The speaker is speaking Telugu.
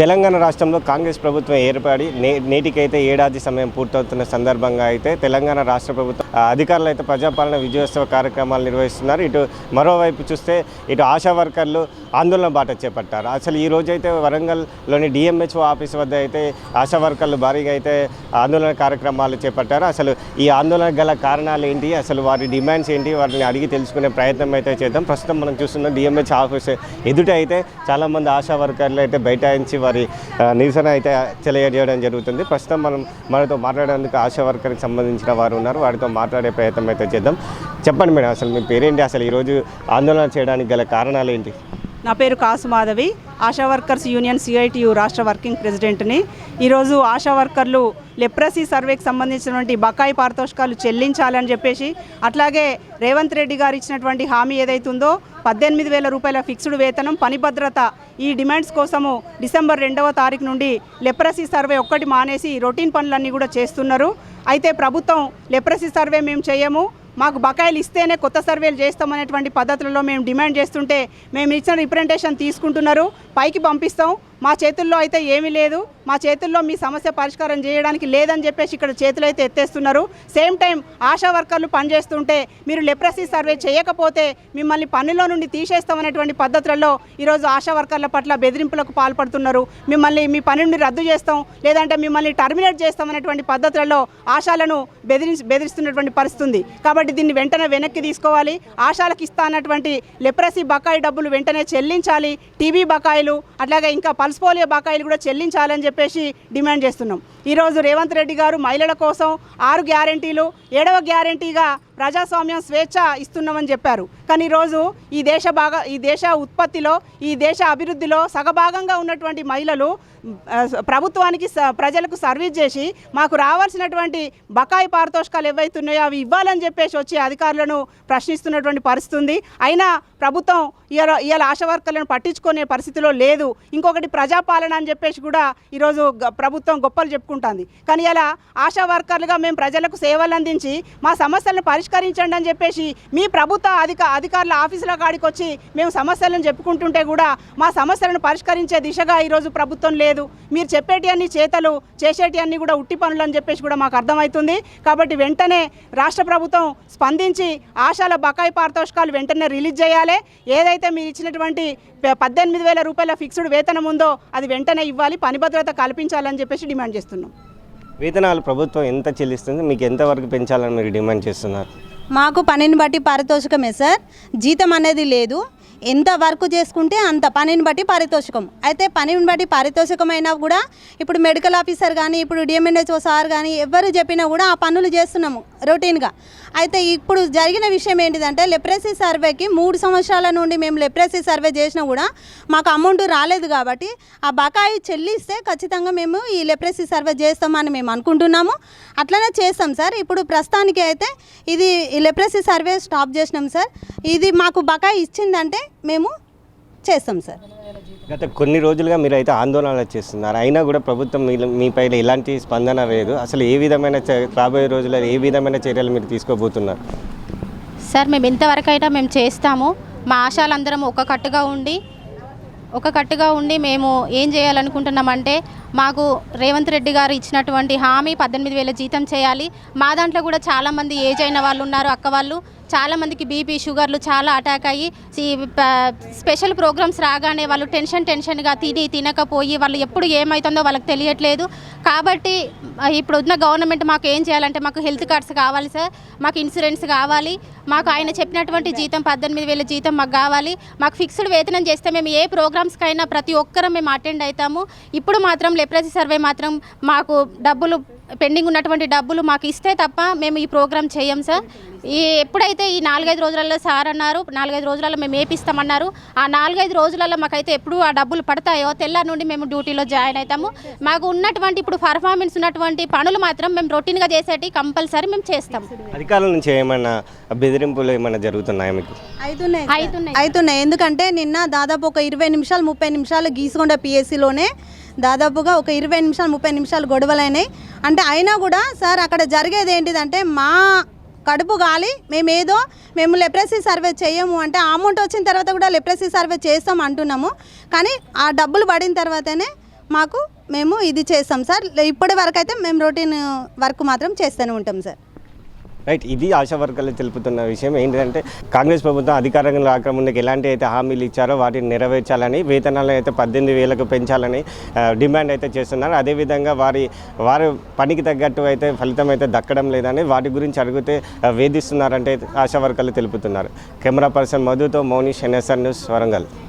తెలంగాణ రాష్ట్రంలో కాంగ్రెస్ ప్రభుత్వం ఏర్పడి నేటికైతే ఏడాది సమయం పూర్తవుతున్న సందర్భంగా అయితే తెలంగాణ రాష్ట్ర ప్రభుత్వం అధికారులు అయితే ప్రజాపాలన విజయోత్సవ కార్యక్రమాలు నిర్వహిస్తున్నారు. ఇటు మరోవైపు చూస్తే ఇటు ఆశా వర్కర్లు ఆందోళన బాట చేపట్టారు. అసలు ఈ రోజు అయితే వరంగల్లోని డిఎంహెచ్ఓ ఆఫీస్ వద్ద అయితే ఆశా వర్కర్లు భారీగా అయితే ఆందోళన కార్యక్రమాలు చేపట్టారు. అసలు ఈ ఆందోళన గల కారణాలు ఏంటి, అసలు వారి డిమాండ్స్ ఏంటి, వారిని అడిగి తెలుసుకునే ప్రయత్నం అయితే చేద్దాం. ప్రస్తుతం మనం చూస్తున్న డిఎంహెచ్ ఆఫీస్ ఎదుట అయితే చాలామంది ఆశా వర్కర్లు అయితే బైఠాయించి వారి నిరసన అయితే తెలియజేయడం జరుగుతుంది. ప్రస్తుతం మనతో మాట్లాడేందుకు ఆశా వర్కర్కి సంబంధించిన వారు ఉన్నారు. వారితో మాట్లాడే ప్రయత్నం అయితే చేద్దాం. చెప్పండి మేడం, అసలు మీ పేరేంటి, అసలు ఈరోజు ఆందోళన చేయడానికి గల కారణాలు ఏంటి? నా పేరు Kasu Madhavi, Asha workers union CITU రాష్ట్ర వర్కింగ్ ప్రెసిడెంట్ని. ఈరోజు ఆశా వర్కర్లు లెప్రసీ సర్వేకి సంబంధించినటువంటి బకాయి పారితోషికాలు చెల్లించాలని చెప్పేసి, అట్లాగే రేవంత్ రెడ్డి గారు ఇచ్చినటువంటి హామీ ఏదైతుందో 18,000 రూపాయల ఫిక్స్డ్ వేతనం, పని భద్రత, ఈ డిమాండ్స్ కోసము డిసెంబర్ 2వ తారీఖు నుండి లెప్రసీ సర్వే ఒక్కటి మానేసి రొటీన్ పనులన్నీ కూడా చేస్తున్నారు. అయితే ప్రభుత్వం లెప్రసీ సర్వే మేము చేయము, మాకు బకాయిలు ఇస్తేనే కొత్త సర్వేలు చేస్తామనేటువంటి పద్ధతులలో మేము డిమాండ్ చేస్తుంటే మేము ఇచ్చిన రిప్రజెంటేషన్ తీసుకుంటున్నారు, పైకి పంపిస్తాం, మా చేతుల్లో అయితే ఏమీ లేదు, మా చేతుల్లో మీ సమస్య పరిష్కారం చేయడానికి లేదని చెప్పేసి ఇక్కడ చేతులు అయితే ఎత్తేస్తున్నారు. సేమ్ టైం ఆశా వర్కర్లు పనిచేస్తుంటే మీరు లెప్రసీ సర్వే చేయకపోతే మిమ్మల్ని పనిలో నుండి తీసేస్తామనేటువంటి పద్ధతులలో ఈరోజు ఆశా వర్కర్ల పట్ల బెదిరింపులకు పాల్పడుతున్నారు. మిమ్మల్ని మీ పని నుండి రద్దు చేస్తాం, లేదంటే మిమ్మల్ని టర్మినేట్ చేస్తామనేటువంటి పద్ధతులలో ఆశాలను బెదిరిస్తున్నటువంటి పరిస్థితి ఉంది. కాబట్టి దీన్ని వెంటనే వెనక్కి తీసుకోవాలి. ఆశాలకు ఇస్తా అన్నటువంటి లెప్రసీ బకాయి డబ్బులు వెంటనే చెల్లించాలి. టీబీ బకాయిలు, అట్లాగే ఇంకా పల్స్ పోలియో బకాయిలు కూడా చెల్లించాలని చెప్పేసి డిమాండ్ చేస్తున్నాం. ఈరోజు రేవంత్ రెడ్డి గారు మహిళల కోసం 6 గ్యారెంటీలు, 7వ గ్యారెంటీగా ప్రజాస్వామ్యం స్వేచ్ఛ ఇస్తున్నామని చెప్పారు. కానీ ఈరోజు ఈ దేశ ఉత్పత్తిలో, ఈ దేశ అభివృద్ధిలో సగభాగంగా ఉన్నటువంటి మహిళలు ప్రభుత్వానికి ప్రజలకు సర్వీస్ చేసి మాకు రావాల్సినటువంటి బకాయి పారితోషికాలు ఏవైతున్నాయో అవి ఇవ్వాలని చెప్పేసి వచ్చి అధికారులను ప్రశ్నిస్తున్నటువంటి పరిస్థితి ఉంది. అయినా ప్రభుత్వం ఇవాళ ఆశా వర్కర్లను పట్టించుకునే పరిస్థితిలో లేదు. ఇంకొకటి ప్రజాపాలన అని చెప్పేసి కూడా ఈరోజు ప్రభుత్వం గొప్పలు చెప్పుకుంటుంది. కానీ ఇలా ఆశా వర్కర్లుగా మేము ప్రజలకు సేవలు అందించి మా సమస్యలను పరిష్కరించండి అని చెప్పేసి మీ ప్రభుత్వ అధికారుల ఆఫీసుల కాడికి వచ్చి మేము సమస్యలను చెప్పుకుంటుంటే కూడా మా సమస్యలను పరిష్కరించే దిశగా ఈరోజు ప్రభుత్వం లేదు. మీరు చెప్పేటి అన్ని చేతలు, చేసేటి అన్ని కూడా ఉట్టి పనులు అని చెప్పేసి కూడా మాకు అర్థమవుతుంది. కాబట్టి వెంటనే రాష్ట్ర ప్రభుత్వం స్పందించి ఆశాల బకాయి పారితోషికాలు వెంటనే రిలీజ్ చేయాలి. ఏదైతే మీరు ఇచ్చినటువంటి 18,000 రూపాయల ఫిక్స్డ్ వేతనం ఉందో అది వెంటనే ఇవ్వాలి, పని భద్రత కల్పించాలని చెప్పేసి డిమాండ్ చేస్తున్నాం. వేతనాలు ప్రభుత్వం ఎంత చెల్లిస్తుంది, మీకు ఎంతవరకు పెంచాలని మీరు డిమాండ్ చేస్తున్నారు? మాకు పనిని బట్టి పారితోషికమే సార్, జీతం అనేది లేదు. ఎంత వర్క్ చేసుకుంటే అంత పనిని బట్టి పారితోషికం. అయితే పనిని బట్టి పారితోషికం అయినా కూడా ఇప్పుడు మెడికల్ ఆఫీసర్ కానీ, ఇప్పుడు డిఎంఎన్హెచ్ఓ సార్ కానీ ఎవరు చెప్పినా కూడా ఆ పనులు చేస్తున్నాము రొటీన్గా. అయితే ఇప్పుడు జరిగిన విషయం ఏంటిదంటే లెప్రసీ సర్వేకి 3 సంవత్సరాల నుండి మేము లెప్రసీ సర్వే చేసినా కూడా మాకు అమౌంట్ రాలేదు. కాబట్టి ఆ బకాయి చెల్లిస్తే ఖచ్చితంగా మేము ఈ లెప్రసీ సర్వే చేస్తామని మేము అనుకుంటున్నాము. అట్లనే చేస్తాం సార్. ఇప్పుడు ప్రస్తుతానికి అయితే ఇది లెప్రసీ సర్వే స్టాప్ చేసినాం సార్. ఇది మాకు బకాయి ఇచ్చిందంటే మేము చేస్తాం సార్. గత కొన్ని రోజులుగా మీరు అయితే ఆందోళనలు చేస్తున్నారు, అయినా కూడా ప్రభుత్వం మీపై ఎలాంటి స్పందన లేదు. అసలు ఏ విధమైన రాబోయే రోజుల్లో ఏ విధమైన చర్యలు మీరు తీసుకోబోతున్నారు? సార్, మేము ఇంతవరకు అయినా మేము చేస్తాము. మా ఆశాలందరం ఒక కట్టుగా ఉండి మేము ఏం చేయాలనుకుంటున్నామంటే, మాకు రేవంత్ రెడ్డి గారు ఇచ్చినటువంటి హామీ 18,000 జీతం చేయాలి. మా దాంట్లో కూడా చాలామంది ఏజ్ అయిన వాళ్ళు ఉన్నారు, అక్క వాళ్ళు. చాలామందికి బీపీ, షుగర్లు చాలా అటాక్ అయ్యి స్పెషల్ ప్రోగ్రామ్స్ రాగానే వాళ్ళు టెన్షన్గా తినకపోయి వాళ్ళు ఎప్పుడు ఏమవుతుందో వాళ్ళకి తెలియట్లేదు. కాబట్టి ఇప్పుడు ఉన్న గవర్నమెంట్ మాకు ఏం చేయాలంటే, మాకు హెల్త్ కార్డ్స్ కావాలి సార్, మాకు ఇన్సూరెన్స్ కావాలి, మాకు ఆయన చెప్పినటువంటి జీతం 18,000 జీతం మాకు కావాలి. మాకు ఫిక్స్డ్ వేతనం చేస్తే మేము ఏ ప్రోగ్రామ్స్కైనా ప్రతి ఒక్కరం మేము అటెండ్ అవుతాము. ఇప్పుడు మాత్రం లెప్రసీ సర్వే మాత్రం మాకు పెండింగ్ ఉన్నటువంటి డబ్బులు మాకు ఇస్తే తప్ప మేము ఈ ప్రోగ్రామ్ చేయం సార్. ఎప్పుడైతే ఈ 4-5 రోజులలో సార్ అన్నారు, 4-5 రోజులలో మేము ఏపిస్తామన్నారు. ఆ 4-5 రోజులలో మాకైతే ఎప్పుడు ఆ డబ్బులు పడతాయో తెల్లారి నుండి మేము డ్యూటీలో జాయిన్ అవుతాము. మాకు ఉన్నటువంటి ఇప్పుడు పర్ఫార్మెన్స్ ఉన్నటువంటి పనులు మాత్రం మేము రొటీన్గా చేసేటి కంపల్సరీ మేము చేస్తాం. అధికారుల నుంచి ఏమైనా బెదిరింపులు ఏమైనా జరుగుతున్నాయా మీకు? అవుతున్నాయి. ఎందుకంటే నిన్న దాదాపు ఒక 20 నిమిషాలు 30 నిమిషాలు గీసుకొండ పిఎస్సిలోనే దాదాపుగా ఒక 20 నిమిషాలు 30 నిమిషాలు గొడవలైనాయి. అంటే అయినా కూడా సార్ అక్కడ జరిగేది ఏంటిదంటే, మా కడుపు గాలి మేము లెప్రసీ సర్వే చేయము అంటే, అమౌంట్ వచ్చిన తర్వాత కూడా లెప్రసీ సర్వే చేస్తాం అంటున్నాము. కానీ ఆ డబ్బులు పడిన తర్వాతనే మాకు మేము ఇది చేస్తాం సార్. ఇప్పటి వరకు అయితే మేము రొటీన్ వర్క్ మాత్రం చేస్తూనే ఉంటాం సార్. రైట్, ఇది ఆశా వర్కర్లు తెలుపుతున్న విషయం ఏంటంటే కాంగ్రెస్ ప్రభుత్వం అధికారంలో రాకముందుకు ఎలాంటి అయితే హామీలు ఇచ్చారో వాటిని నెరవేర్చాలని, వేతనాలను అయితే 18,000కు పెంచాలని డిమాండ్ అయితే చేస్తున్నారు. అదేవిధంగా వారి పనికి తగ్గట్టు అయితే ఫలితం అయితే దక్కడం లేదని వాటి గురించి అడిగితే వేధిస్తున్నారంటే ఆశా వర్కర్లు తెలుపుతున్నారు. కెమెరా పర్సన్ మధుతో మౌనిష్, NSR న్యూస్, వరంగల్.